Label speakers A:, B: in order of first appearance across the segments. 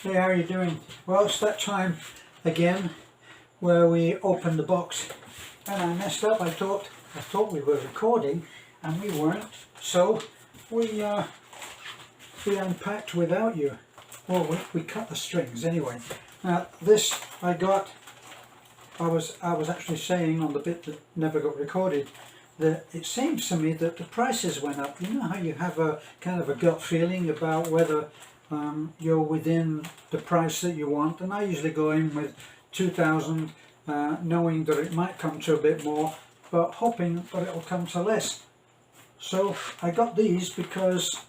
A: Hey, how are you doing? Well, it's that time again where we opened the box and I messed up. I thought we were recording and we weren't, so we unpacked without you. Well, we cut the strings anyway. Now this I was actually saying on the bit that never got recorded that it seems to me that the prices went up. You know how you have a kind of a gut feeling about whether you're within the price that you want, and I usually go in with 2,000 knowing that it might come to a bit more but hoping that it will come to less. So I got these because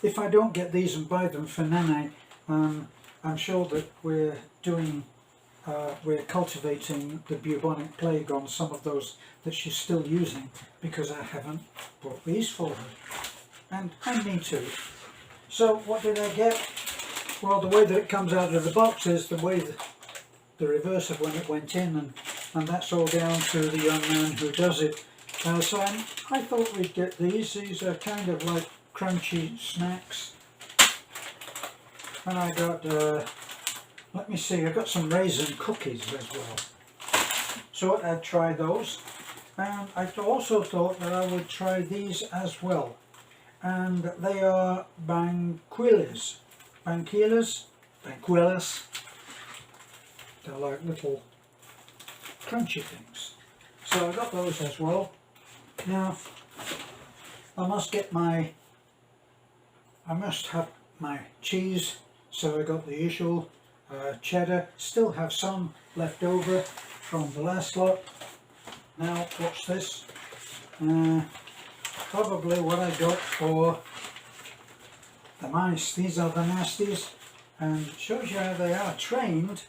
A: if I don't get these and buy them for Nana, I'm sure that we're cultivating the bubonic plague on some of those that she's still using, because I haven't bought these for her, and I need to. So what did I get? Well, the way that it comes out of the box is the way the reverse of when it went in, and that's all down to the young man who does it. So I thought we'd get these. These are kind of like crunchy snacks. And I got, let me see, I got some raisin cookies as well. So I'd try those. And I also thought that I would try these as well. And they are banquillas. They're like little crunchy things. So I got those as well. Now I must have my cheese, so I got the usual cheddar. Still have some left over from the last lot. Now what's this? Probably what I got for the mice. These are the nasties, and it shows you how they are trained.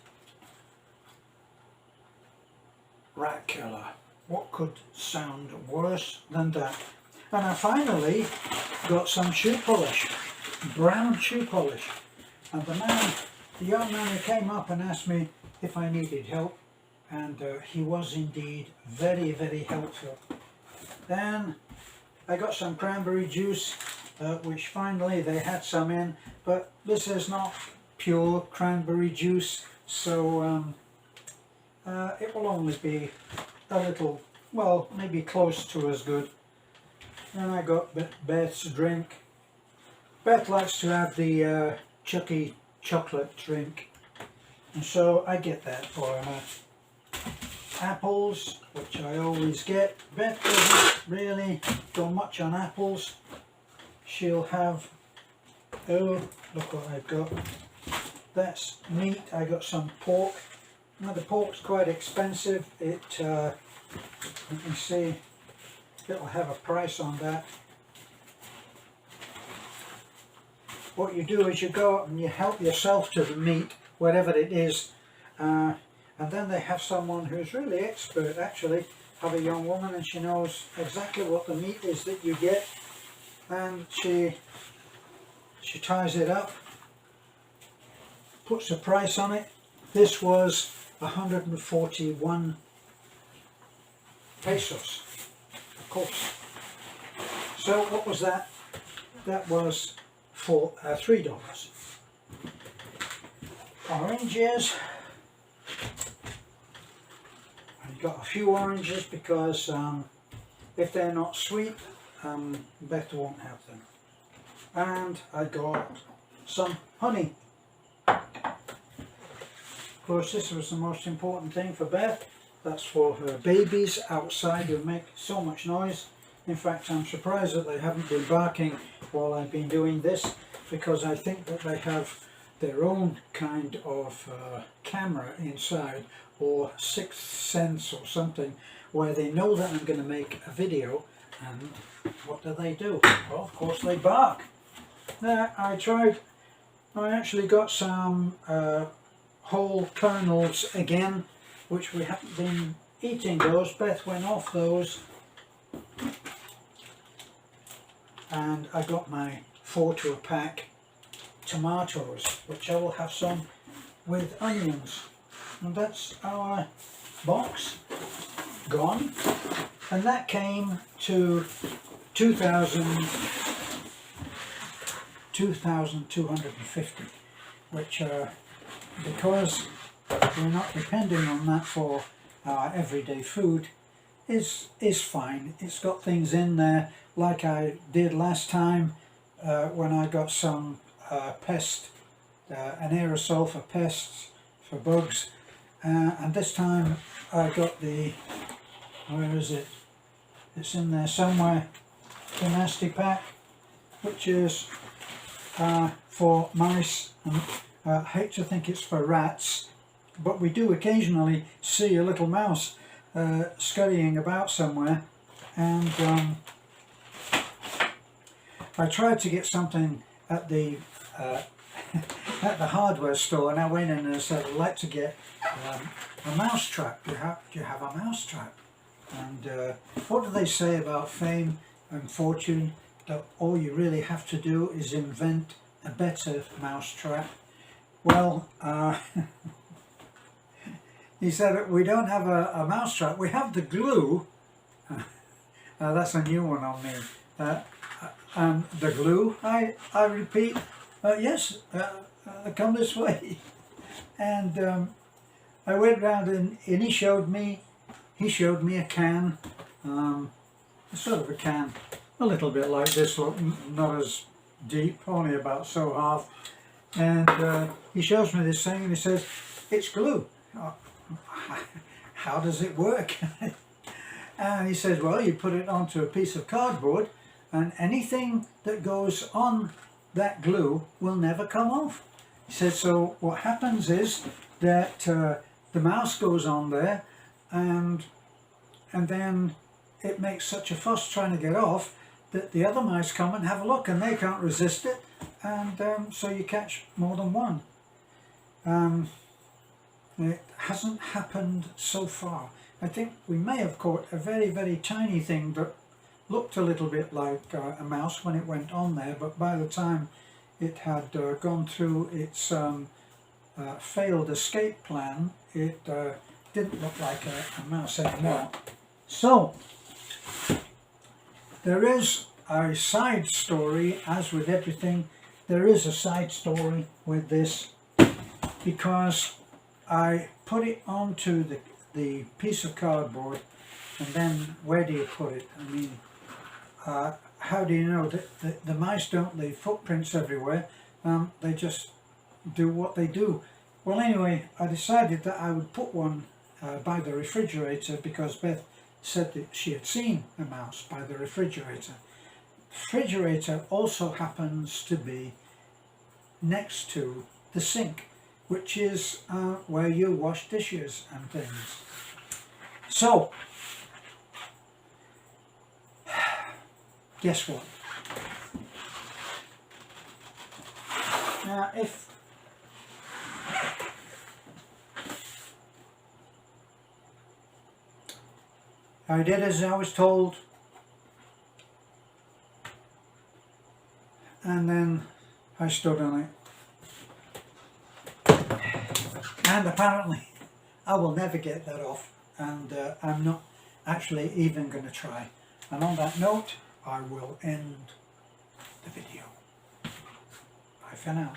A: Rat killer. What could sound worse than that? And I finally got some shoe polish, brown shoe polish. And the young man who came up and asked me if I needed help, and he was indeed very, very helpful. Then I got some cranberry juice, which finally they had some in, but this is not pure cranberry juice, so it will only be a little, well, maybe close to as good. And I got Beth's drink. Beth likes to have the Chucky chocolate drink, and so I get that for her. Apples, which I always get. Beth doesn't really go much on apples. She'll have, oh, look what I've got. That's meat. I got some pork. Now the pork's quite expensive. It, let me see, it'll have a price on that. What you do is you go out and you help yourself to the meat, whatever it is, and then they have someone who's really expert, actually, have a young woman, and she knows exactly what the meat is that you get, and she ties it up, puts a price on it. This was 141 pesos, of course. So what was that? That was for $3. Oranges. I got a few oranges because if they're not sweet, Beth won't have them. And I got some honey. Of course, this was the most important thing for Beth. That's for her babies outside who make so much noise. In fact, I'm surprised that they haven't been barking while I've been doing this, because I think that they have their own kind of camera inside, or sixth sense or something, where they know that I'm going to make a video, and what do? Well, of course they bark. Now I actually got some whole kernels again, which we haven't been eating those. Beth went off those, and I got my 4 to a pack tomatoes, which I will have some with onions. And that's our box gone, and that came to 2,250. which because we're not depending on that for our everyday food, is fine. It's got things in there like I did last time when I got some an aerosol for pests, for bugs, and this time I got the, where is it? It's in there somewhere, the nasty pack, which is for mice, and I hate to think it's for rats, but we do occasionally see a little mouse scurrying about somewhere, and I tried to get something at the at the hardware store, and I went in and I said, I'd like to get a mouse trap. Do you have a mouse trap? And what do they say about fame and fortune? That all you really have to do is invent a better mouse trap. Well, he said, we don't have a mouse trap. We have the glue. That's a new one on me. And the glue, I repeat, yes, come this way. And I went round and he showed me a can, sort of a can, a little bit like this, look, not as deep, only about so half. And he shows me this thing and he says, it's glue. Oh, how does it work? And he says, well, you put it onto a piece of cardboard and anything that goes on that glue will never come off. He said, so what happens is that the mouse goes on there and then it makes such a fuss trying to get off that the other mice come and have a look and they can't resist it, and so you catch more than one. It hasn't happened so far. I think we may have caught a very, very tiny thing that looked a little bit like a mouse when it went on there, but by the time it had gone through its failed escape plan, it didn't look like a mouse anymore. So there is a side story, as with everything, there is a side story with this, because I put it onto the piece of cardboard, and then where do you put it? I mean, how do you know that the mice don't leave footprints everywhere? They just do what they do. Well, anyway, I decided that I would put one by the refrigerator, because Beth said that she had seen a mouse by the refrigerator. The refrigerator also happens to be next to the sink, which is where you wash dishes and things. So, guess what? Now, if I did as I was told, and then I stood on it, and apparently I will never get that off, and I'm not actually even going to try. And on that note, I will end the video. Bye for now.